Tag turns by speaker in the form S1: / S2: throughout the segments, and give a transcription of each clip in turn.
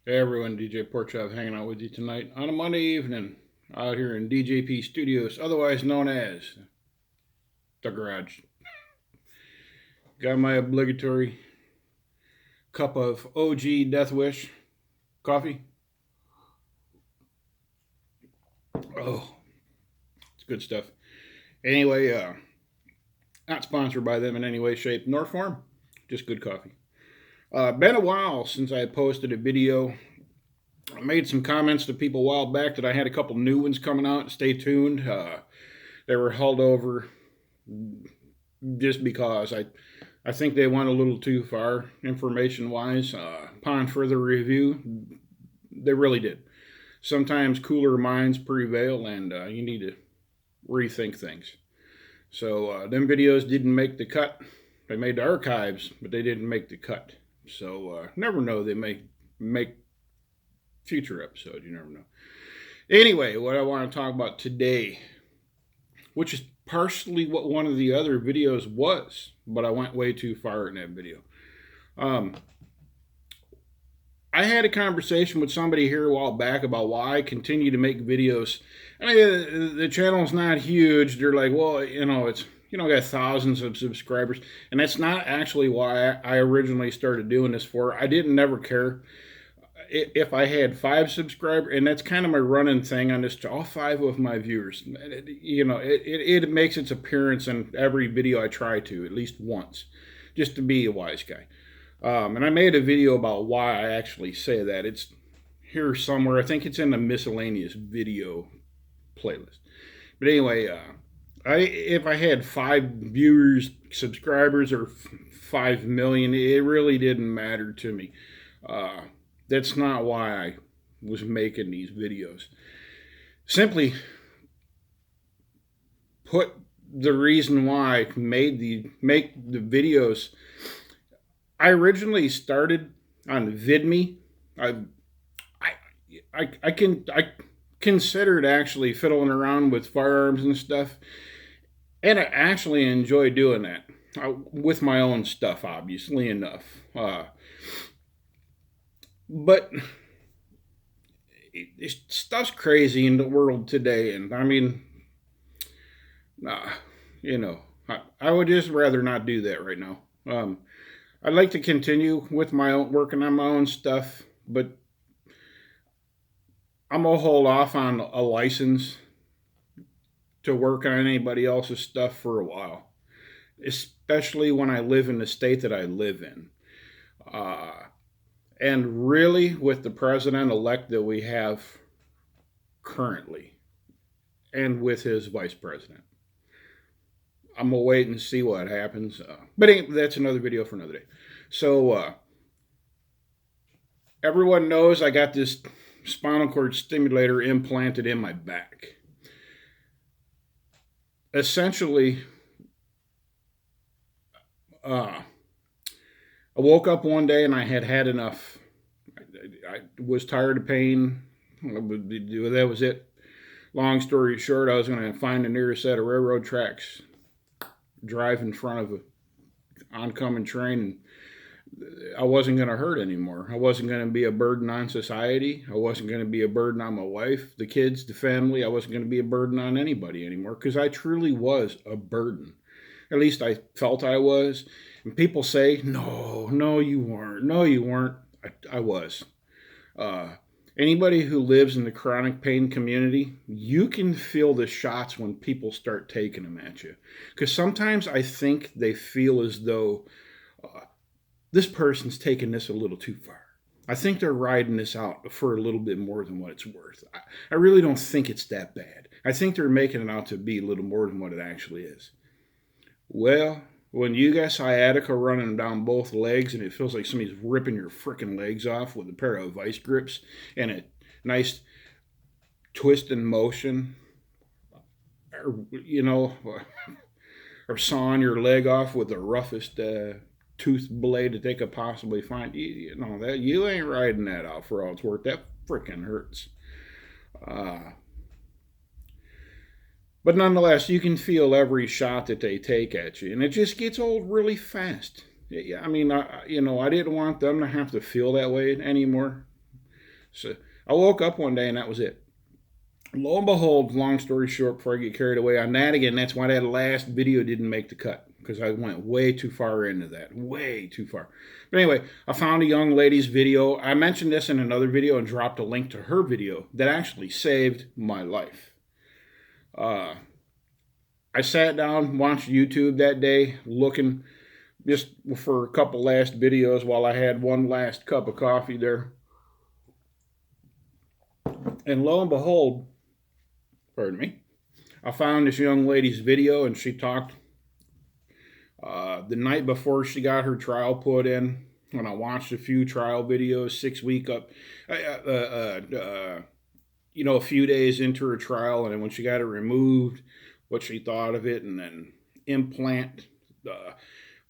S1: Hey everyone, DJ Porkchop hanging out with you tonight on a Monday evening out here in DJP Studios, otherwise known as the Garage. Got my obligatory cup of OG Death Wish coffee. Oh, it's good stuff. Anyway, not sponsored by them in any way, shape, nor form. Just good coffee. Been a while since I posted a video. I made some comments to people a while back that I had a couple new ones coming out. Stay tuned. They were held over just because I think they went a little too far information wise. Upon further review, they really did. Sometimes cooler minds prevail, and you need to rethink things. So them videos didn't make the cut. They made the archives, but they didn't make the cut. So never know. They may make future episodes. You never know. Anyway, what I want to talk about today, which is partially what one of the other videos was, but I went way too far in that video. I had a conversation with somebody here a while back about why I continue to make videos. I mean, the channel's not huge. They're like, well, it's got thousands of subscribers, and that's not actually why I originally started doing this for. I didn't never care if I had 5 subscribers, and that's kind of my running thing on this, all 5 of my viewers, it makes its appearance in every video I try to, at least once, just to be a wise guy. And I made a video about why I actually say that. It's here somewhere. I think it's in the miscellaneous video playlist. But anyway, if I had 5 viewers, subscribers, or 5 million, it really didn't matter to me. That's not why I was making these videos. Simply put, the reason why I make the videos, I originally started on VidMe. I considered actually fiddling around with firearms and stuff, and I actually enjoy doing that with my own stuff, obviously enough. But stuff's crazy in the world today, and I mean, I would just rather not do that right now. I'd like to continue with my own, working on my own stuff, but I'm gonna hold off on a license to work on anybody else's stuff for a while, especially when I live in the state that I live in. And really, with the president-elect that we have currently, and with his vice president, I'm going to wait and see what happens. But that's another video for another day. So, everyone knows I got this spinal cord stimulator implanted in my back. Essentially, I woke up one day and I had enough. I was tired of pain. That was it. Long story short, I was going to find the nearest set of railroad tracks, drive in front of an oncoming train, and I wasn't going to hurt anymore. I wasn't going to be a burden on society. I wasn't going to be a burden on my wife, the kids, the family. I wasn't going to be a burden on anybody anymore, because I truly was a burden. At least I felt I was. And people say, no, you weren't. No, you weren't. I was. Anybody who lives in the chronic pain community, you can feel the shots when people start taking them at you. Because sometimes I think they feel as though this person's taking this a little too far. I think they're riding this out for a little bit more than what it's worth. I really don't think it's that bad. I think they're making it out to be a little more than what it actually is. Well, when you got sciatica running down both legs and it feels like somebody's ripping your freaking legs off with a pair of vice grips and a nice twist and motion, or sawing your leg off with the roughest tooth blade that they could possibly find, that you ain't riding that out for all it's worth. That freaking hurts. But nonetheless, you can feel every shot that they take at you, and it just gets old really fast. I mean, I didn't want them to have to feel that way anymore. So I woke up one day and that was it. Lo and behold, long story short, before I get carried away on that again, that's why that last video didn't make the cut, because I went way too far into that. Way too far. But anyway, I found a young lady's video. I mentioned this in another video and dropped a link to her video that actually saved my life. I sat down, watched YouTube that day, looking just for a couple last videos while I had one last cup of coffee there. And lo and behold, pardon me, I found this young lady's video, and she talked the night before she got her trial put in. When I watched a few trial videos, 6 week up, a few days into her trial, and then when she got it removed, what she thought of it, and then implant,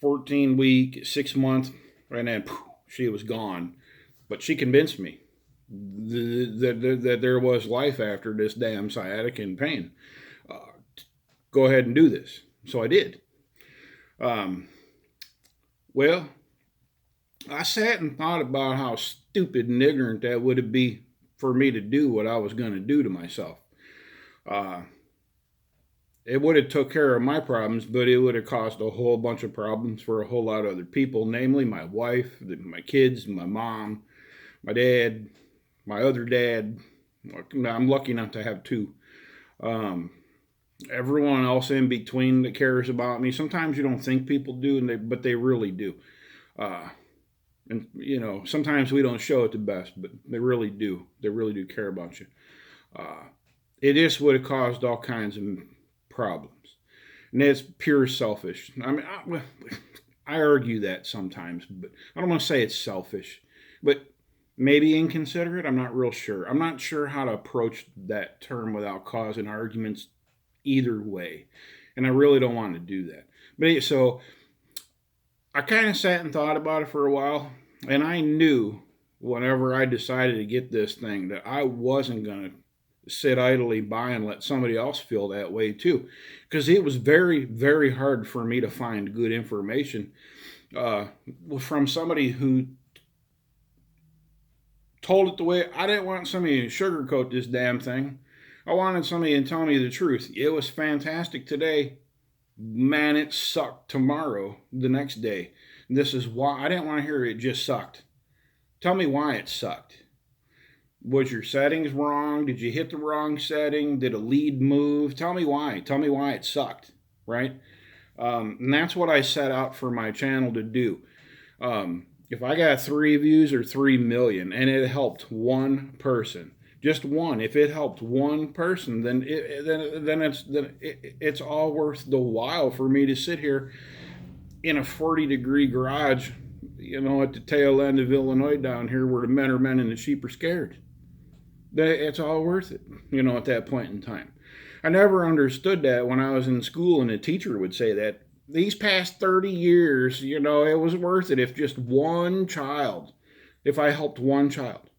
S1: 14 week, 6 month, and then she was gone. But she convinced me that there was life after this damn sciatica and pain. Go ahead and do this. So I did. Well, I sat and thought about how stupid and ignorant that would be for me to do what I was going to do to myself. It would have took care of my problems, but it would have caused a whole bunch of problems for a whole lot of other people, namely my wife, my kids, my mom, my dad, my other dad. I'm lucky enough to have two. Everyone else in between that cares about me. Sometimes you don't think people do, but they really do. And sometimes we don't show it the best, but they really do. They really do care about you. It just would have caused all kinds of problems, and it's pure selfish. I mean, I argue that sometimes, but I don't want to say it's selfish, but maybe inconsiderate. I'm not real sure. I'm not sure how to approach that term without causing arguments either way, and I really don't want to do that. But so I kind of sat and thought about it for a while, and I knew whenever I decided to get this thing that I wasn't going to sit idly by and let somebody else feel that way too, because it was very, very hard for me to find good information from somebody who told it the way. I didn't want somebody to sugarcoat this damn thing. I wanted somebody to tell me the truth. It was fantastic today. Man, it sucked tomorrow, the next day. This is why I didn't want to hear it just sucked. Tell me why it sucked. Was your settings wrong? Did you hit the wrong setting? Did a lead move? Tell me why. Tell me why it sucked, right? And that's what I set out for my channel to do. If I got 3 views or 3 million and it helped one person, just one, if it helped one person, then it's all worth the while for me to sit here in a 40-degree garage, at the tail end of Illinois down here where the men are men and the sheep are scared. It's all worth it, at that point in time. I never understood that when I was in school and a teacher would say that. These past 30 years, it was worth it if just one child, if I helped one child.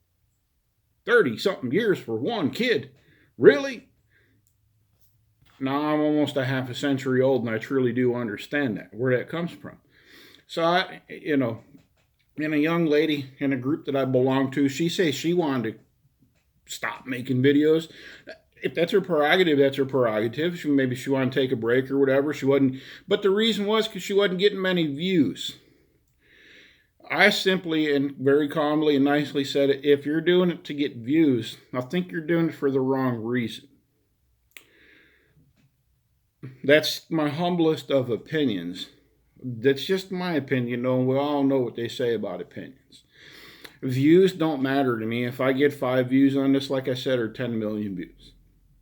S1: 30-something years for one kid. Really? Now I'm almost a half a century old, and I truly do understand that, where that comes from. So, and a young lady in a group that I belong to, she says she wanted to stop making videos. If that's her prerogative, that's her prerogative. Maybe she wanted to take a break or whatever. She wasn't. But the reason was because she wasn't getting many views. I simply and very calmly and nicely said, if you're doing it to get views, I think you're doing it for the wrong reason. That's my humblest of opinions. That's just my opinion, though. We all know what they say about opinions. Views don't matter to me. If I get 5 views on this, like I said, or 10 million views.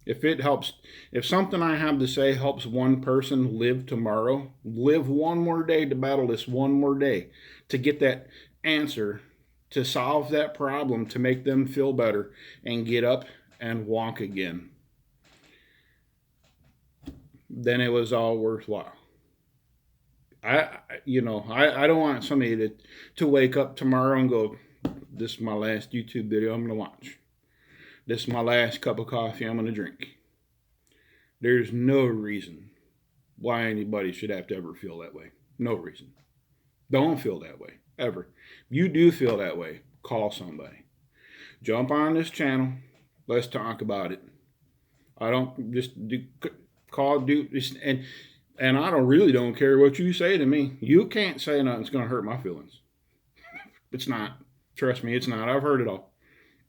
S1: If it helps, if something I have to say helps one person live tomorrow, live one more day to battle this one more day, to get that answer, to solve that problem, to make them feel better and get up and walk again, then it was all worthwhile. I don't want somebody to wake up tomorrow and go, this is my last YouTube video I'm going to watch. This is my last cup of coffee I'm going to drink. There's no reason why anybody should have to ever feel that way. No reason. Don't feel that way, ever. If you do feel that way, call somebody. jump on this channel. Let's talk about it. I don't just do this, and I don't care what you say to me. You can't say nothing's going to hurt my feelings. It's not. Trust me, it's not. I've heard it all.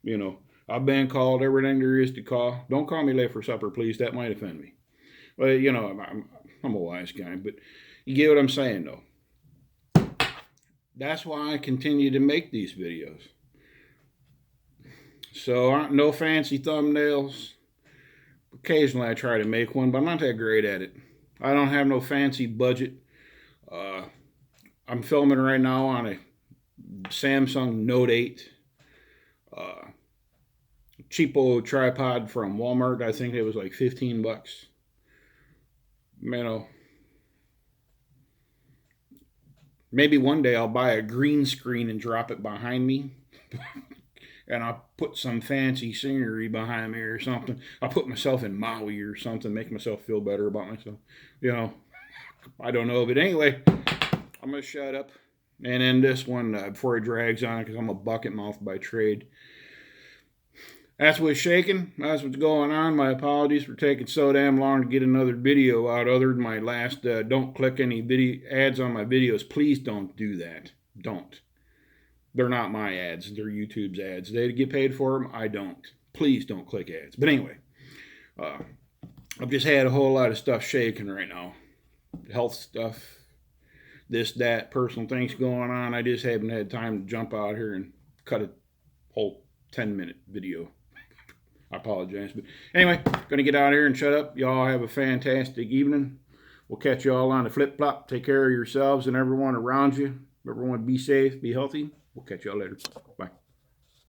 S1: You know, I've been called everything there is to call. Don't call me late for supper, please. That might offend me. Well, you know, I'm a wise guy, but you get what I'm saying, though. That's why I continue to make these videos. So, no fancy thumbnails. Occasionally I try to make one, but I'm not that great at it. I don't have no fancy budget. I'm filming right now on a Samsung Note 8. Cheapo tripod from Walmart. I think it was like 15 bucks. You know, maybe one day I'll buy a green screen and drop it behind me. And I'll put some fancy scenery behind me or something. I'll put myself in Maui or something, make myself feel better about myself. You know, I don't know. But anyway, I'm going to shut up and end this one before it drags on, because I'm a bucket mouth by trade. That's what's shaking. That's what's going on. My apologies for taking so damn long to get another video out, other than my last. Don't click any video ads on my videos. Please don't do that. Don't. They're not my ads. They're YouTube's ads. They get paid for them. I don't. Please don't click ads. But anyway, I've just had a whole lot of stuff shaking right now. Health stuff, this, that, personal things going on. I just haven't had time to jump out here and cut a whole 10-minute video. I apologize. But anyway, going to get out of here and shut up. Y'all have a fantastic evening. We'll catch y'all on the flip-flop. Take care of yourselves and everyone around you. Everyone be safe, be healthy. We'll catch y'all later. Bye.